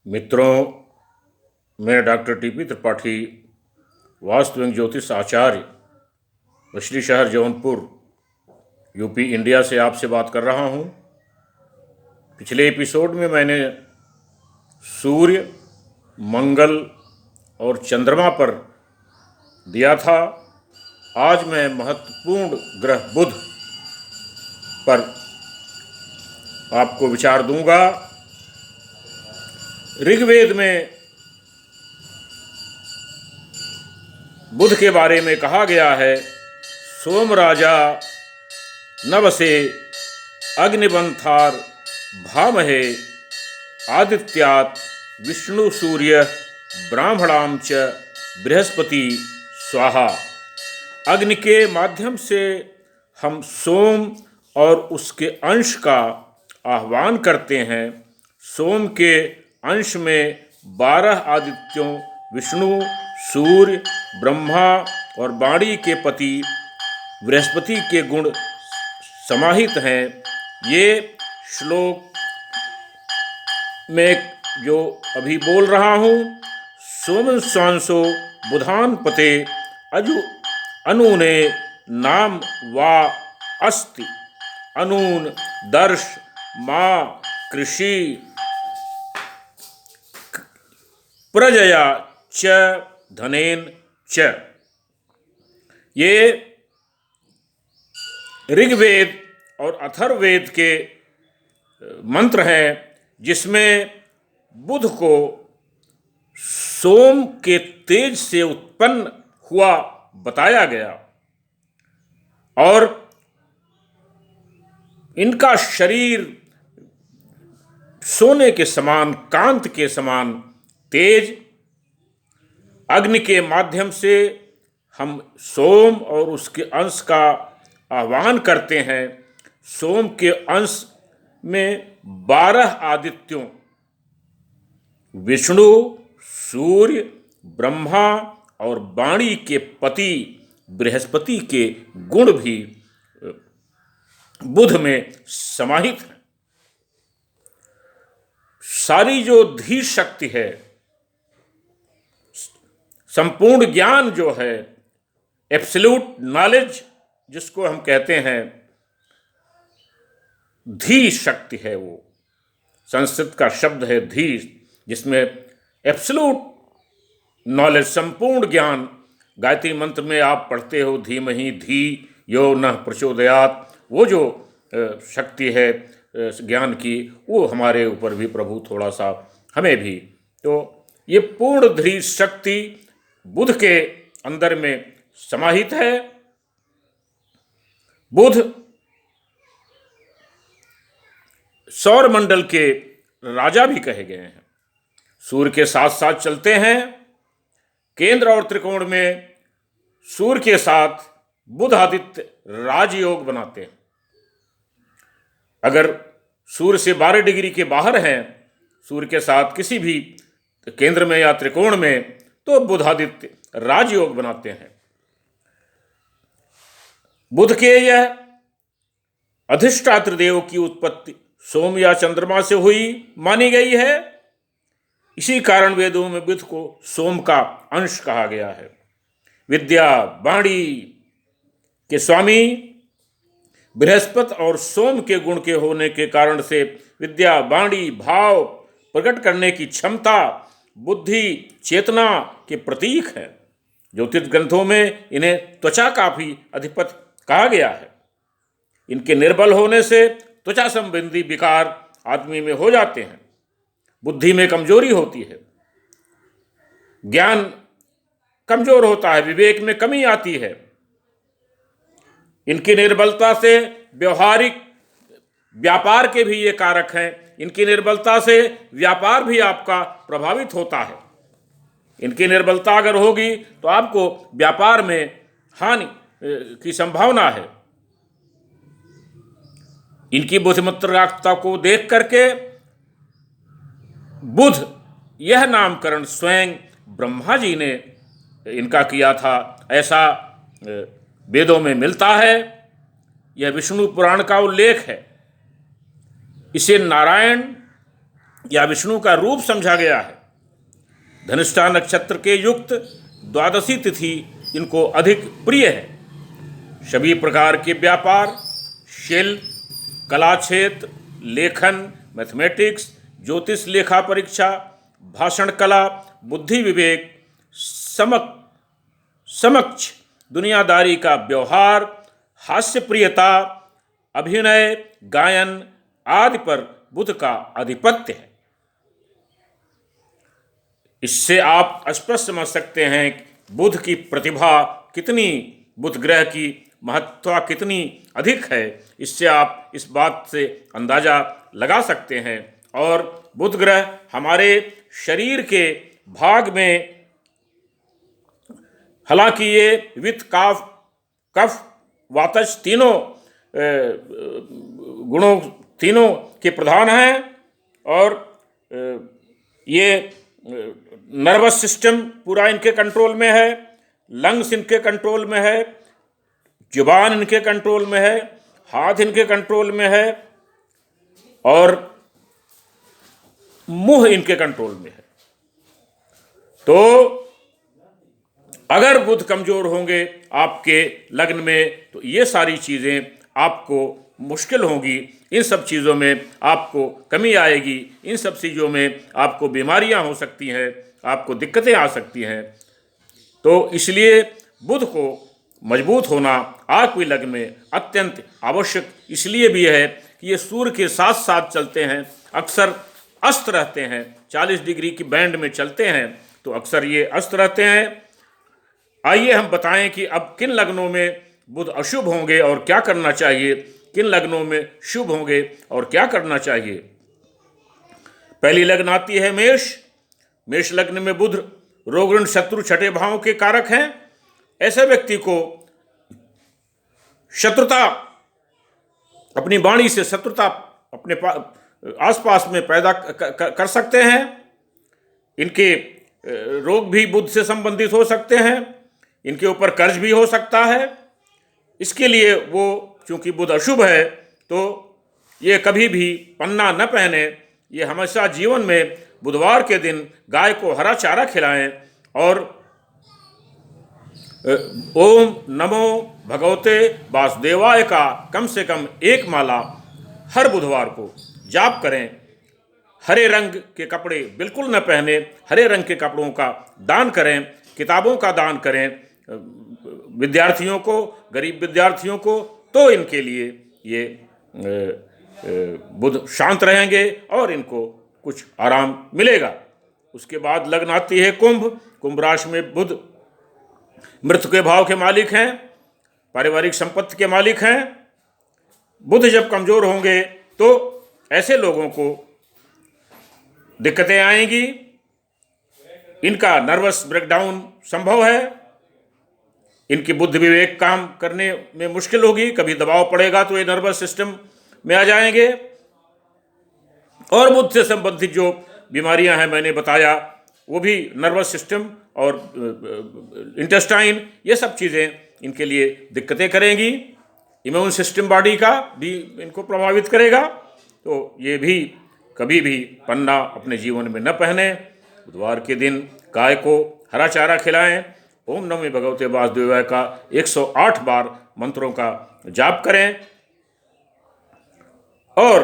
मित्रों, मैं doctor TP Tripathi, vastu एवं ज्योतिष आचार्य, मछली शहर जौनपुर, यूपी इंडिया से आपसे बात कर रहा हूँ। पिछले एपिसोड में मैंने सूर्य, मंगल और चंद्रमा पर दिया था। आज मैं महत्वपूर्ण ग्रह बुध पर आपको विचार दूंगा। ऋग्वेद में बुध के बारे में कहा गया है, सोम राजा नवसे अग्निबंथार भामहे आदित्यात् विष्णु सूर्य ब्राह्मणाम च बृहस्पति स्वाहा। अग्नि के माध्यम से हम सोम और उसके अंश का आह्वान करते हैं। सोम के अंश में 12 आदित्यों विष्णु, सूर्य, ब्रह्मा और वाणी के पति बृहस्पति के गुण समाहित हैं। ये श्लोक में जो अभी बोल रहा हूँ, सोम स्वांसो बुधान पते अजु अनूने नाम वा अस्ति अनून दर्श माँ कृषि प्रजया च धनेन च। ये ऋग्वेद और अथर्ववेद के मंत्र हैं, जिसमें बुध को सोम के तेज से उत्पन्न हुआ बताया गया और इनका शरीर सोने के समान, कांत के समान तेज। अग्नि के माध्यम से हम सोम और उसके अंश का आह्वान करते हैं। सोम के अंश में 12 आदित्यों विष्णु, सूर्य, ब्रह्मा और वाणी के पति बृहस्पति के गुण भी बुध में समाहित हैं। सारी जो धी शक्ति है, संपूर्ण ज्ञान जो है, एब्सोल्यूट नॉलेज जिसको हम कहते हैं, धी शक्ति है। वो संस्कृत का शब्द है धी, जिसमें एब्सोल्यूट नॉलेज, संपूर्ण ज्ञान। गायत्री मंत्र में आप पढ़ते हो, धीमहि धी यो नः प्रचोदयात्। वो जो शक्ति है ज्ञान की, वो हमारे ऊपर भी प्रभु थोड़ा सा, हमें भी। तो ये पूर्ण धी शक्ति बुध के अंदर में समाहित है। बुध सौर मंडल के राजा भी कहे गए हैं। सूर्य के साथ साथ चलते हैं। केंद्र और त्रिकोण में सूर्य के साथ बुध आदित्य राजयोग बनाते हैं। अगर सूर्य से 12 डिग्री के बाहर हैं, सूर्य के साथ किसी भी केंद्र में या त्रिकोण में, तो बुध आदित्य राजयोग बनाते हैं। बुध के यह अधिष्ठात्र देव की उत्पत्ति सोम या चंद्रमा से हुई मानी गई है। इसी कारण वेदों में बुध को सोम का अंश कहा गया है। विद्या वाणी के स्वामी बृहस्पति और सोम के गुण के होने के कारण से विद्या, वाणी, भाव प्रकट करने की क्षमता, बुद्धि, चेतना के प्रतीक है। ज्योतिष ग्रंथों में इन्हें त्वचा का भी अधिपति कहा गया है। इनके निर्बल होने से त्वचा संबंधी विकार आदमी में हो जाते हैं। बुद्धि में कमजोरी होती है, ज्ञान कमजोर होता है, विवेक में कमी आती है। इनकी निर्बलता से व्यवहारिक व्यापार के भी ये कारक हैं। इनकी निर्बलता से व्यापार भी आपका प्रभावित होता है। इनकी निर्बलता अगर होगी तो आपको व्यापार में हानि की संभावना है। इनकी बुद्धिमत्ता को देख करके बुध, यह नामकरण स्वयं ब्रह्मा जी ने इनका किया था, ऐसा वेदों में मिलता है। यह विष्णु पुराण का उल्लेख है। इसे नारायण या विष्णु का रूप समझा गया है। धनिष्ठा नक्षत्र के युक्त द्वादशी तिथि इनको अधिक प्रिय है। सभी प्रकार के व्यापार, शिल्प, कला क्षेत्र, लेखन, मैथमेटिक्स, ज्योतिष, लेखा परीक्षा, भाषण कला, बुद्धि विवेक, समक्ष दुनियादारी का व्यवहार, हास्य प्रियता, अभिनय, गायन आदि पर बुध का आधिपत्य है। इससे आप स्पष्ट समझ सकते हैं बुध की प्रतिभा कितनी, बुध ग्रह की महत्ता कितनी अधिक है। इससे आप इस बात से अंदाजा लगा सकते हैं। और बुध ग्रह हमारे शरीर के भाग में, हालांकि ये वित्त, कफ, वातज तीनों गुणों तीनों के प्रधान हैं। और ये नर्वस सिस्टम पूरा इनके कंट्रोल में है, लंग्स इनके कंट्रोल में है, जुबान इनके कंट्रोल में है, हाथ इनके कंट्रोल में है और मुंह इनके कंट्रोल में है। तो अगर बुध कमजोर होंगे आपके लग्न में तो ये सारी चीज़ें आपको मुश्किल होंगी। इन सब चीज़ों में आपको कमी आएगी, इन सब चीज़ों में आपको बीमारियां हो सकती हैं, आपको दिक्कतें आ सकती हैं। तो इसलिए बुध को मजबूत होना आपके लग्न में अत्यंत आवश्यक इसलिए भी है कि ये सूर्य के साथ साथ चलते हैं, अक्सर अस्त रहते हैं, 40 डिग्री की बैंड में चलते हैं, तो अक्सर ये अस्त रहते हैं। आइए हम बताएं कि अब किन लग्नों में बुध अशुभ होंगे और क्या करना चाहिए, किन लग्नों में शुभ होंगे और क्या करना चाहिए। पहली लग्न आती है मेष। मेष लग्न में बुध रोग ऋण शत्रु छठे भाव के कारक हैं। ऐसे व्यक्ति को शत्रुता, अपनी वाणी से शत्रुता अपने आसपास में पैदा कर सकते हैं। इनके रोग भी बुध से संबंधित हो सकते हैं, इनके ऊपर कर्ज भी हो सकता है। इसके लिए वो चूंकि बुध अशुभ है तो ये कभी भी पन्ना न पहने। ये हमेशा जीवन में बुधवार के दिन गाय को हरा चारा खिलाएं और ओम नमो भगवते वासुदेवाय का कम से कम एक माला हर बुधवार को जाप करें। हरे रंग के कपड़े बिल्कुल न पहने, हरे रंग के कपड़ों का दान करें, किताबों का दान करें विद्यार्थियों को, गरीब विद्यार्थियों को, तो इनके लिए ये बुध शांत रहेंगे और इनको कुछ आराम मिलेगा। उसके बाद लग्न आती है कुंभ। कुंभ राशि में बुध मृत्यु के भाव के मालिक हैं, पारिवारिक संपत्ति के मालिक हैं। बुध जब कमजोर होंगे तो ऐसे लोगों को दिक्कतें आएंगी, इनका नर्वस ब्रेकडाउन संभव है, इनकी बुद्धि विवेक काम करने में मुश्किल होगी, कभी दबाव पड़ेगा तो ये नर्वस सिस्टम में आ जाएंगे। और बुध से संबंधित जो बीमारियां हैं मैंने बताया, वो भी नर्वस सिस्टम और इंटेस्टाइन, ये सब चीज़ें इनके लिए दिक्कतें करेंगी। इम्यून सिस्टम बॉडी का भी इनको प्रभावित करेगा। तो ये भी कभी भी पन्ना अपने जीवन में न पहने। बुधवार के दिन गाय को हरा चारा खिलाएं। ओम नमो भगवते वासुदेवाय का 108 बार मंत्रों का जाप करें और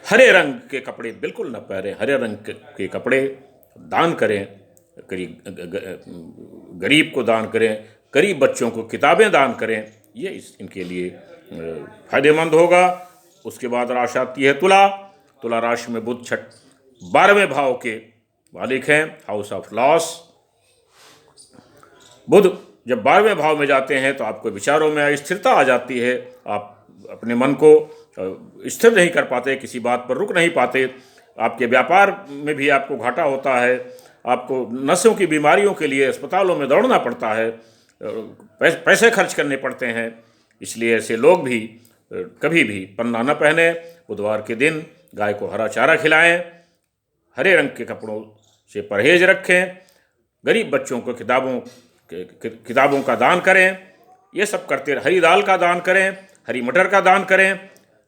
हरे रंग के कपड़े बिल्कुल न पहने, हरे रंग के कपड़े दान करें, गरीब को दान करें, गरीब बच्चों को किताबें दान करें, ये इनके लिए फायदेमंद होगा। उसके बाद राशि आती है तुला। तुला राशि में बुध 12वें भाव के मालिक हैं, हाउस ऑफ लॉस। बुध जब 12वें भाव में जाते हैं तो आपको विचारों में अस्थिरता आ जाती है, आप अपने मन को स्थिर नहीं कर पाते, किसी बात पर रुक नहीं पाते, आपके व्यापार में भी आपको घाटा होता है, आपको नसों की बीमारियों के लिए अस्पतालों में दौड़ना पड़ता है, पैसे खर्च करने पड़ते हैं। इसलिए ऐसे लोग भी कभी भी पन्ना न पहने। बुधवार के दिन गाय को हरा चारा खिलाएं, हरे रंग के कपड़ों से परहेज रखें, गरीब बच्चों को किताबों का दान करें, ये सब करते रहे। हरी दाल का दान करें, हरी मटर का दान करें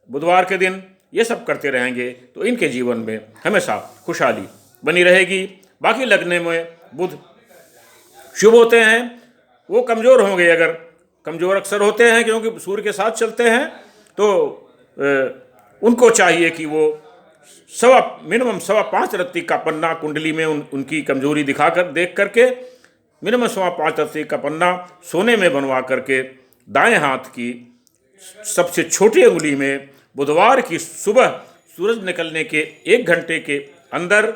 बुधवार के दिन, ये सब करते रहेंगे तो इनके जीवन में हमेशा खुशहाली बनी रहेगी। बाकी लगने में बुध शुभ होते हैं, वो कमज़ोर होंगे, अगर कमज़ोर अक्सर होते हैं क्योंकि सूर्य के साथ चलते हैं, तो उनको चाहिए कि वो मिनिमम 5.25 रत्ती का पन्ना कुंडली में उनकी कमजोरी दिखाकर देख करके मिनिमम 5.25 रत्ती का पन्ना सोने में बनवा करके दाएं हाथ की सबसे छोटी उंगली में बुधवार की सुबह सूरज निकलने के 1 घंटे के अंदर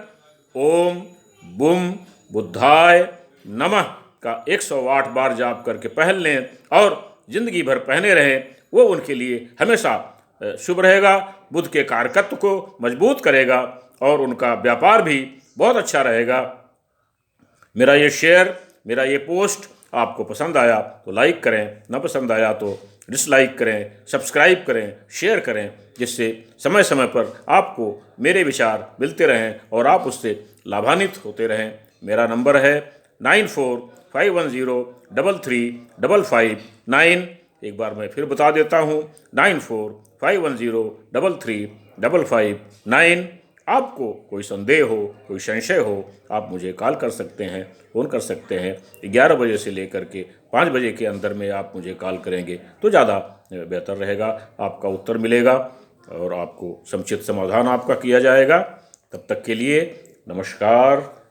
ओम बुम बुद्धाय नमः का 108 बार जाप करके पहन लें और जिंदगी भर पहने रहें। वो उनके लिए हमेशा शुभ रहेगा, बुध के कारकत्व को मजबूत करेगा और उनका व्यापार भी बहुत अच्छा रहेगा। मेरा ये शेयर, मेरा ये पोस्ट आपको पसंद आया तो लाइक करें, न पसंद आया तो डिसलाइक करें, सब्सक्राइब करें, शेयर करें, जिससे समय समय पर आपको मेरे विचार मिलते रहें और आप उससे लाभान्वित होते रहें। मेरा नंबर है 9451033559। एक बार मैं फिर बता देता हूँ, 9451033559। आपको कोई संदेह हो, कोई संशय हो, आप मुझे कॉल कर सकते हैं, फ़ोन कर सकते हैं। 11 बजे से लेकर के 5 बजे के अंदर में आप मुझे कॉल करेंगे तो ज़्यादा बेहतर रहेगा, आपका उत्तर मिलेगा और आपको समुचित समाधान आपका किया जाएगा। तब तक के लिए नमस्कार।